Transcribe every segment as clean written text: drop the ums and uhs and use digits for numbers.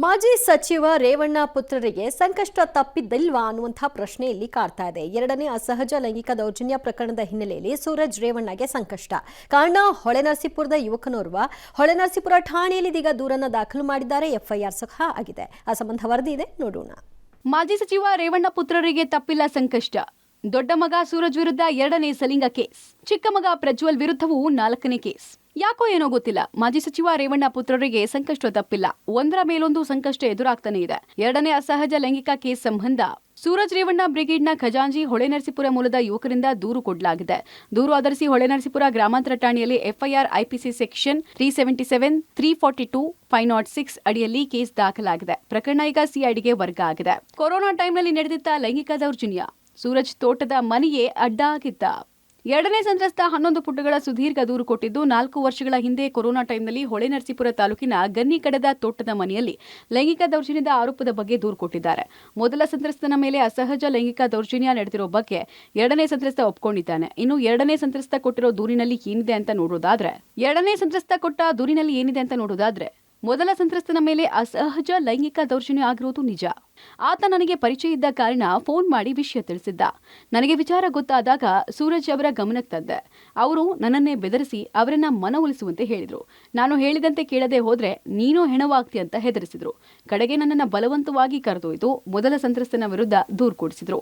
ಮಾಜಿ ಸಚಿವ ರೇವಣ್ಣ ಪುತ್ರರಿಗೆ ಸಂಕಷ್ಟ ತಪ್ಪಿದ್ದಿಲ್ವಾ ಅನ್ನುವಂಥ ಪ್ರಶ್ನೆ ಇಲ್ಲಿ ಕಾಡ್ತಾ ಇದೆ. ಎರಡನೇ ಅಸಹಜ ಲೈಂಗಿಕ ದೌರ್ಜನ್ಯ ಪ್ರಕರಣದ ಹಿನ್ನೆಲೆಯಲ್ಲಿ ಸೂರಜ್ ರೇವಣ್ಣಗೆ ಸಂಕಷ್ಟ. ಕಾರಣ ಹೊಳೆನರಸೀಪುರದ ಯುವಕನೋರ್ವ ಹೊಳೆನರಸೀಪುರ ಠಾಣೆಯಲ್ಲಿ ಇದೀಗ ದೂರನ್ನು ದಾಖಲು ಮಾಡಿದ್ದಾರೆ. ಎಫ್ಐಆರ್ ಸಹ ಆಗಿದೆ. ಆ ಸಂಬಂಧ ವರದಿ ಇದೆ, ನೋಡೋಣ. ಮಾಜಿ ಸಚಿವ ರೇವಣ್ಣ ಪುತ್ರರಿಗೆ ತಪ್ಪಿಲ್ಲ ಸಂಕಷ್ಟ. ದೊಡ್ಡ ಮಗ ಸೂರಜ್ ವಿರುದ್ಧ 2ನೇ ಸಲಿಂಗ ಕೇಸ್, ಚಿಕ್ಕ ಮಗ ಪ್ರಜ್ವಲ್ ವಿರುದ್ಧವೂ 4ನೇ ಕೇಸ್. ಯಾಕೋ ಏನೋ ಗೊತ್ತಿಲ್ಲ, ಮಾಜಿ ಸಚಿವ ರೇವಣ್ಣ ಪುತ್ರರಿಗೆ ಸಂಕಷ್ಟ ತಪ್ಪಿಲ್ಲ. ಒಂದರ ಮೇಲೊಂದು ಸಂಕಷ್ಟ ಎದುರಾಗ್ತಾನೆ ಇದೆ. 2ನೇ ಅಸಹಜ ಲೈಂಗಿಕ ಕೇಸ್ ಸಂಬಂಧ ಸೂರಜ್ ರೇವಣ್ಣ ಬ್ರಿಗೇಡ್ನ ಖಜಾಂಜಿ ಹೊಳೆನರಸೀಪುರ ಮೂಲದ ಯುವಕರಿಂದ ದೂರು ಕೊಡಲಾಗಿದೆ. ದೂರು ಆಧರಿಸಿ ಹೊಳೆನರಸೀಪುರ ಗ್ರಾಮಾಂತರ ಠಾಣೆಯಲ್ಲಿ ಎಫ್ಐಆರ್ ಐಪಿಸಿ ಸೆಕ್ಷನ್ 377, 342, 506 ಅಡಿಯಲ್ಲಿ ಕೇಸ್ ದಾಖಲಾಗಿದೆ. ಪ್ರಕರಣ ಈಗ ಸಿಐಡಿಗೆ ವರ್ಗ ಆಗಿದೆ. ಕೊರೋನಾ ಟೈಮ್ನಲ್ಲಿ ನಡೆದಿದ್ದ ಲೈಂಗಿಕ ದೌರ್ಜನ್ಯ. ಸೂರಜ್ ತೋಟದ ಮನೆಯೇ ಅಡ್ಡ ಆಗಿದ್ದ. 2ನೇ ಸಂತ್ರಸ್ತ 11 ಪುಟಗಳ ಸುದೀರ್ಘ ದೂರು ಕೊಟ್ಟಿದ್ದು, 4 ವರ್ಷಗಳ ಹಿಂದೆ ಕೊರೋನಾ ಟೈಮ್ನಲ್ಲಿ ಹೊಳೆನರಸೀಪುರ ತಾಲೂಕಿನ ಗನ್ನಿಕಡದ ತೋಟದ ಮನೆಯಲ್ಲಿ ಲೈಂಗಿಕ ದೌರ್ಜನ್ಯದ ಆರೋಪದ ಬಗ್ಗೆ ದೂರು ಕೊಟ್ಟಿದ್ದಾರೆ. ಮೊದಲ ಸಂತ್ರಸ್ತನ ಮೇಲೆ ಅಸಹಜ ಲೈಂಗಿಕ ದೌರ್ಜನ್ಯ ನಡೆದಿರೋ ಬಗ್ಗೆ 2ನೇ ಸಂತ್ರಸ್ತ ಒಪ್ಕೊಂಡಿದ್ದಾನೆ. ಇನ್ನು 2ನೇ ಸಂತ್ರಸ್ತ ಕೊಟ್ಟಿರೋ ದೂರಿನಲ್ಲಿ ಏನಿದೆ ಅಂತ ನೋಡೋದಾದ್ರೆ ಮೊದಲ ಸಂತ್ರಸ್ತನ ಮೇಲೆ ಅಸಹಜ ಲೈಂಗಿಕ ದೌರ್ಜನ್ಯ ಆಗಿರೋದು ನಿಜ. ಆತ ನನಗೆ ಪರಿಚಯ ಇದ್ದ ಕಾರಣ ಫೋನ್ ಮಾಡಿ ವಿಷಯ ತಿಳಿಸಿದ್ದ. ನನಗೆ ವಿಚಾರ ಗೊತ್ತಾದಾಗ ಸೂರಜ್ ಅವರ ಗಮನಕ್ಕೆ ತಂದೆ. ಅವರು ನನ್ನನ್ನೇ ಬೆದರಿಸಿ ಅವರನ್ನ ಮನವೊಲಿಸುವಂತೆ ಹೇಳಿದ್ರು. ನಾನು ಹೇಳಿದಂತೆ ಕೇಳದೆ ಹೋದ್ರೆ ನೀನು ಹೆಣವಾಗ್ತಿ ಅಂತ ಹೆದರಿಸಿದ್ರು. ಕಡೆಗೆ ನನ್ನನ್ನು ಬಲವಂತವಾಗಿ ಕರೆದೊಯ್ದು ಮೊದಲ ಸಂತ್ರಸ್ತನ ವಿರುದ್ಧ ದೂರು ಕೊಡಿಸಿದ್ರು.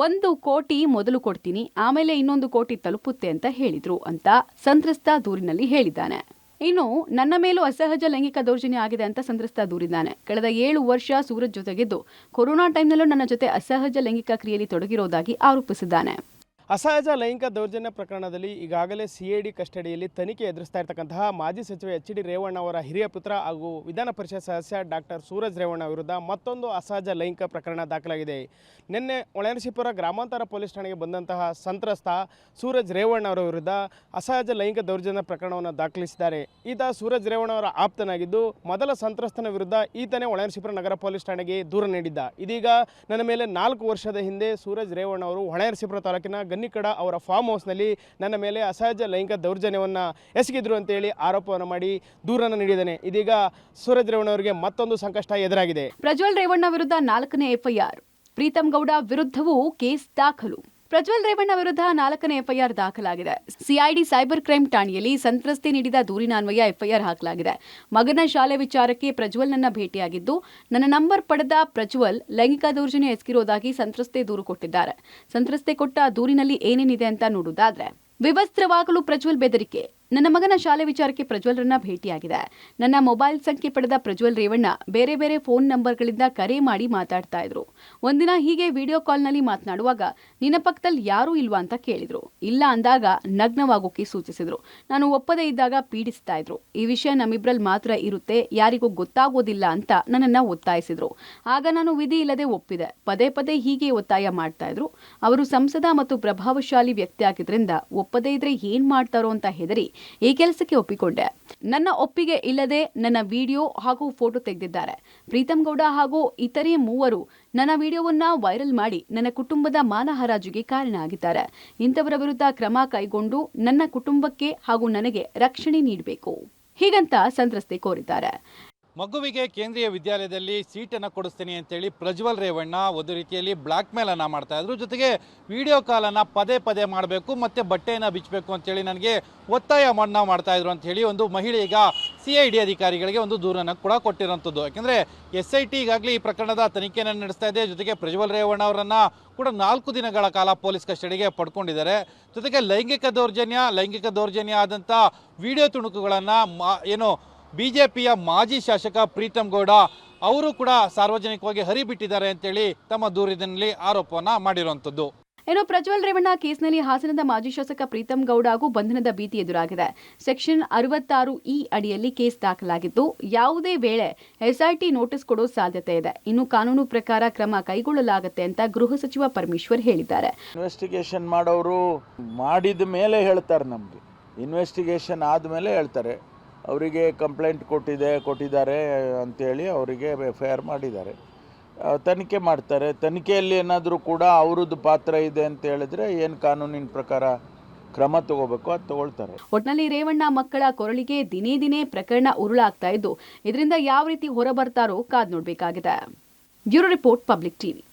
1 ಕೋಟಿ ಮೊದಲು ಕೊಡ್ತೀನಿ, ಆಮೇಲೆ 1 ಕೋಟಿ ತಲುಪುತ್ತೆ ಅಂತ ಹೇಳಿದ್ರು ಅಂತ ಸಂತ್ರಸ್ತ ದೂರಿನಲ್ಲಿ ಹೇಳಿದ್ದಾನೆ. ಇನ್ನು ನನ್ನ ಮೇಲೂ ಅಸಹಜ ಲೈಂಗಿಕ ದೌರ್ಜನ್ಯ ಆಗಿದೆ ಅಂತ ಸಂತ್ರಸ್ತ ದೂರಿದ್ದಾನೆ. ಕಳೆದ 7 ವರ್ಷ ಸೂರಜ್ ಜೊತೆಗಿದ್ದು ಕೊರೋನಾ ಟೈಮ್ನಲ್ಲೂ ನನ್ನ ಜೊತೆ ಅಸಹಜ ಲೈಂಗಿಕ ಕ್ರಿಯೆಯಲ್ಲಿ ತೊಡಗಿರೋದಾಗಿ ಆರೋಪಿಸಿದ್ದಾನೆ. ಅಸಹಜ ಲೈಂಗಿಕ ದೌರ್ಜನ್ಯ ಪ್ರಕರಣದಲ್ಲಿ ಈಗಾಗಲೇ ಸಿಐಡಿ ಕಸ್ಟಡಿಯಲ್ಲಿ ತನಿಖೆ ಎದುರಿಸ್ತಾ ಇರತಕ್ಕಂತಹ ಮಾಜಿ ಸಚಿವ ಎಚ್.ಡಿ. ರೇವಣ್ಣ ಅವರ ಹಿರಿಯ ಪುತ್ರ ಹಾಗೂ ವಿಧಾನ ಪರಿಷತ್ ಸದಸ್ಯ ಡಾಕ್ಟರ್ ಸೂರಜ್ ರೇವಣ್ಣ ವಿರುದ್ಧ ಮತ್ತೊಂದು ಅಸಹಜ ಲೈಂಗಿಕ ಪ್ರಕರಣ ದಾಖಲಾಗಿದೆ. ನಿನ್ನೆ ಹೊಳೆನರಸೀಪುರ ಗ್ರಾಮಾಂತರ ಪೊಲೀಸ್ ಠಾಣೆಗೆ ಬಂದಂತಹ ಸಂತ್ರಸ್ತ ಸೂರಜ್ ರೇವಣ್ಣ ಅವರ ವಿರುದ್ಧ ಅಸಹಜ ಲೈಂಗಿಕ ದೌರ್ಜನ್ಯ ಪ್ರಕರಣವನ್ನು ದಾಖಲಿಸಿದ್ದಾರೆ. ಈತ ಸೂರಜ್ ರೇವಣ್ಣ ಅವರ ಆಪ್ತನಾಗಿದ್ದು, ಮೊದಲ ಸಂತ್ರಸ್ತನ ವಿರುದ್ಧ ಈತನೇ ಹೊಳೆನರಸೀಪುರ ನಗರ ಪೊಲೀಸ್ ಠಾಣೆಗೆ ದೂರು ನೀಡಿದ್ದ. ಇದೀಗ ನನ್ನ ಮೇಲೆ 4 ವರ್ಷದ ಹಿಂದೆ ಸೂರಜ್ ರೇವಣ್ಣ ಅವರು ಹೊಳೆನರಸೀಪುರ ತಾಲೂಕಿನ ಗನ್ನಿಕಡ ಅವರ ಫಾರ್ಮ್ ಹೌಸ್ನಲ್ಲಿ ನನ್ನ ಮೇಲೆ ಅಸಹಜ ಲೈಂಗಿಕ ದೌರ್ಜನ್ಯವನ್ನು ಎಸಗಿದ್ರು ಅಂತೇಳಿ ಆರೋಪವನ್ನು ಮಾಡಿ ದೂರನ್ನು ನೀಡಿದ್ದಾನೆ. ಇದೀಗ ಸೂರಜ್ ರೇವಣ್ಣ ಅವರಿಗೆ ಮತ್ತೊಂದು ಸಂಕಷ್ಟ ಎದುರಾಗಿದೆ. ಪ್ರಜ್ವಲ್ ರೇವಣ್ಣ ವಿರುದ್ಧ 4ನೇ ಎಫ್ಐಆರ್, ಪ್ರೀತಂ ಗೌಡ ವಿರುದ್ಧವೂ ಕೇಸ್ ದಾಖಲು. ಪ್ರಜ್ವಲ್ ರೇವಣ್ಣ ವಿರುದ್ಧ 4ನೇ ಎಫ್ಐಆರ್ ದಾಖಲಾಗಿದೆ. ಸಿಐಡಿ ಸೈಬರ್ ಕ್ರೈಮ್ ಠಾಣೆಯಲ್ಲಿ ಸಂತ್ರಸ್ತೆ ನೀಡಿದ ದೂರಿನನ್ವಯ ಎಫ್ಐಆರ್ ಹಾಕಲಾಗಿದೆ. ಮಗನ ಶಾಲೆ ವಿಚಾರಕ್ಕೆ ಪ್ರಜ್ವಲ್ ನನ್ನ ಭೇಟಿಯಾಗಿದ್ದು, ನನ್ನ ನಂಬರ್ ಪಡೆದ ಪ್ರಜ್ವಲ್ ಲೈಂಗಿಕ ದೌರ್ಜನ್ಯ ಎಸಗಿರೋದಾಗಿ ಸಂತ್ರಸ್ತೆ ದೂರು ಕೊಟ್ಟಿದ್ದಾರೆ. ಸಂತ್ರಸ್ತೆ ಕೊಟ್ಟ ದೂರಿನಲ್ಲಿ ಏನೇನಿದೆ ಅಂತ ನೋಡುವುದಾದ್ರೆ, ವಿವಸ್ತ್ರವಾಗಲು ಪ್ರಜ್ವಲ್ ಬೆದರಿಕೆ. ನನ್ನ ಮಗನ ಶಾಲೆ ವಿಚಾರಕ್ಕೆ ಪ್ರಜ್ವಲ್ರನ್ನ ಭೇಟಿಯಾಗಿದೆ. ನನ್ನ ಮೊಬೈಲ್ ಸಂಖ್ಯೆ ಪಡೆದ ಪ್ರಜ್ವಲ್ ರೇವಣ್ಣ ಬೇರೆ ಬೇರೆ ಫೋನ್ ನಂಬರ್ಗಳಿಂದ ಕರೆ ಮಾಡಿ ಮಾತಾಡ್ತಾ ಇದ್ರು. ಒಂದಿನ ಹೀಗೆ ವಿಡಿಯೋ ಕಾಲ್ನಲ್ಲಿ ಮಾತನಾಡುವಾಗ ನಿನ್ನ ಪಕ್ಕದಲ್ಲಿ ಯಾರೂ ಇಲ್ವಾ ಅಂತ ಕೇಳಿದ್ರು. ಇಲ್ಲ ಅಂದಾಗ ನಗ್ನವಾಗೋಕೆ ಸೂಚಿಸಿದ್ರು. ನಾನು ಒಪ್ಪದೇ ಇದ್ದಾಗ ಪೀಡಿಸ್ತಾ ಇದ್ರು. ಈ ವಿಷಯ ನಮ್ಮಿಬ್ರಲ್ಲಿ ಮಾತ್ರ ಇರುತ್ತೆ, ಯಾರಿಗೂ ಗೊತ್ತಾಗೋದಿಲ್ಲ ಅಂತ ನನ್ನನ್ನ ಒತ್ತಾಯಿಸಿದ್ರು. ಆಗ ನಾನು ವಿಧಿ ಇಲ್ಲದೆ ಒಪ್ಪಿದೆ. ಪದೇ ಪದೇ ಹೀಗೆ ಒತ್ತಾಯ ಮಾಡ್ತಾ ಇದ್ರು. ಅವರು ಸಂಸದ ಮತ್ತು ಪ್ರಭಾವಶಾಲಿ ವ್ಯಕ್ತಿ ಆಗಿದ್ರಿಂದ ಒಪ್ಪದೇ ಇದ್ರೆ ಏನ್ ಮಾಡ್ತಾರೋ ಅಂತ ಹೆದರಿ ಈ ಕೆಲಸಕ್ಕೆ ಒಪ್ಪಿಕೊಂಡೆ. ನನ್ನ ಒಪ್ಪಿಗೆ ಇಲ್ಲದೆ ನನ್ನ ವಿಡಿಯೋ ಹಾಗೂ ಫೋಟೋ ತೆಗೆದಿದ್ದಾರೆ. ಪ್ರೀತಂ ಗೌಡ ಹಾಗೂ ಇತರೆ 3 ನನ್ನ ವಿಡಿಯೋವನ್ನ ವೈರಲ್ ಮಾಡಿ ನನ್ನ ಕುಟುಂಬದ ಮಾನಹರಾಜಿಗೆ ಕಾರಣ ಆಗಿದ್ದಾರೆ. ಇಂಥವರ ವಿರುದ್ಧ ಕ್ರಮ ಕೈಗೊಂಡು ನನ್ನ ಕುಟುಂಬಕ್ಕೆ ಹಾಗೂ ನನಗೆ ರಕ್ಷಣೆ ನೀಡಬೇಕು, ಹೀಗಂತ ಸಂತ್ರಸ್ತೆ ಕೋರಿದ್ದಾರೆ. ಮಗುವಿಗೆ ಕೇಂದ್ರೀಯ ವಿದ್ಯಾಲಯದಲ್ಲಿ ಸೀಟನ್ನು ಕೊಡಿಸ್ತೀನಿ ಅಂತೇಳಿ ಪ್ರಜ್ವಲ್ ರೇವಣ್ಣ ಒಂದು ರೀತಿಯಲ್ಲಿ ಬ್ಲ್ಯಾಕ್ ಮೇಲನ್ನು ಮಾಡ್ತಾ ಇದ್ರು. ಜೊತೆಗೆ ವಿಡಿಯೋ ಕಾಲನ್ನು ಪದೇ ಪದೇ ಮಾಡಬೇಕು ಮತ್ತು ಬಟ್ಟೆಯನ್ನು ಬಿಚ್ಚಬೇಕು ಅಂತೇಳಿ ನನಗೆ ಒತ್ತಾಯ ಮಾಡ್ತಾ ಇದ್ರು ಅಂತ ಹೇಳಿ ಒಂದು ಮಹಿಳೆ ಈಗ ಸಿಐಡಿ ಅಧಿಕಾರಿಗಳಿಗೆ ಒಂದು ದೂರನ್ನು ಕೂಡ ಕೊಟ್ಟಿರೋಂಥದ್ದು. ಯಾಕೆಂದರೆ SIT ಈಗಾಗಲೇ ಈ ಪ್ರಕರಣದ ತನಿಖೆಯನ್ನು ನಡೆಸ್ತಾ ಇದೆ. ಜೊತೆಗೆ ಪ್ರಜ್ವಲ್ ರೇವಣ್ಣ ಅವರನ್ನು ಕೂಡ 4 ದಿನಗಳ ಕಾಲ ಪೊಲೀಸ್ ಕಸ್ಟಡಿಗೆ ಪಡ್ಕೊಂಡಿದ್ದಾರೆ. ಜೊತೆಗೆ ಲೈಂಗಿಕ ದೌರ್ಜನ್ಯ ಆದಂಥ ವಿಡಿಯೋ ತುಣುಕುಗಳನ್ನು ಬಿಜೆಪಿಯ ಮಾಜಿ ಶಾಸಕ ಪ್ರೀತಂ ಗೌಡ ಅವರು ಕೂಡ ಸಾರ್ವಜನಿಕವಾಗಿ ಹರಿಬಿಟ್ಟಿದ್ದಾರೆ ಅಂತೇಳಿ ತಮ್ಮ ದೂರಿನಲ್ಲಿ ಆರೋಪವನ್ನ ಮಾಡಿರುವಂಥದ್ದು. ಇನ್ನು ಪ್ರಜ್ವಲ್ ರೇವಣ್ಣ ಕೇಸ್ನಲ್ಲಿ ಹಾಸನದ ಮಾಜಿ ಶಾಸಕ ಪ್ರೀತಂ ಗೌಡ ಹಾಗೂ ಬಂಧನದ ಭೀತಿ ಎದುರಾಗಿದೆ. ಸೆಕ್ಷನ್ 66E ಅಡಿಯಲ್ಲಿ ಕೇಸ್ ದಾಖಲಾಗಿದ್ದು, ಯಾವುದೇ ವೇಳೆ SIT ನೋಟಿಸ್ ಕೊಡೋ ಸಾಧ್ಯತೆ ಇದೆ. ಇನ್ನು ಕಾನೂನು ಪ್ರಕಾರ ಕ್ರಮ ಕೈಗೊಳ್ಳಲಾಗುತ್ತೆ ಅಂತ ಗೃಹ ಸಚಿವ ಪರಮೇಶ್ವರ್ ಹೇಳಿದ್ದಾರೆ. ಇನ್ವೆಸ್ಟಿಗೇಷನ್ ಮಾಡೋರು ಮಾಡಿದ ಮೇಲೆ ಹೇಳ್ತಾರೆ, ನಮಗೆ ಇನ್ವೆಸ್ಟಿಗೇಷನ್ ಆದಮೇಲೆ ಹೇಳ್ತಾರೆ. ಅವರಿಗೆ ಕಂಪ್ಲೇಂಟ್ ಕೊಟ್ಟಿದ್ದಾರೆ ಅಂಥೇಳಿ ಅವರಿಗೆ FIR ಮಾಡಿದ್ದಾರೆ. ತನಿಖೆ ಮಾಡ್ತಾರೆ. ತನಿಖೆಯಲ್ಲಿ ಏನಾದರೂ ಕೂಡ ಅವ್ರದ್ದು ಪಾತ್ರ ಇದೆ ಅಂತ ಹೇಳಿದ್ರೆ ಏನು ಕಾನೂನಿನ ಪ್ರಕಾರ ಕ್ರಮ ತಗೋಬೇಕು, ಅದು ತಗೊಳ್ತಾರೆ. ಒಟ್ನಲ್ಲಿ ರೇವಣ್ಣ ಮಕ್ಕಳ ಕೊರಳಿಗೆ ದಿನೇ ದಿನೇ ಪ್ರಕರಣ ಉರುಳಾಗ್ತಾ ಇದ್ದು ಇದರಿಂದ ಯಾವ ರೀತಿ ಹೊರಬರ್ತಾರೋ ಕಾದ್ ನೋಡ್ಬೇಕಾಗಿದೆ. Bureau report, Public TV.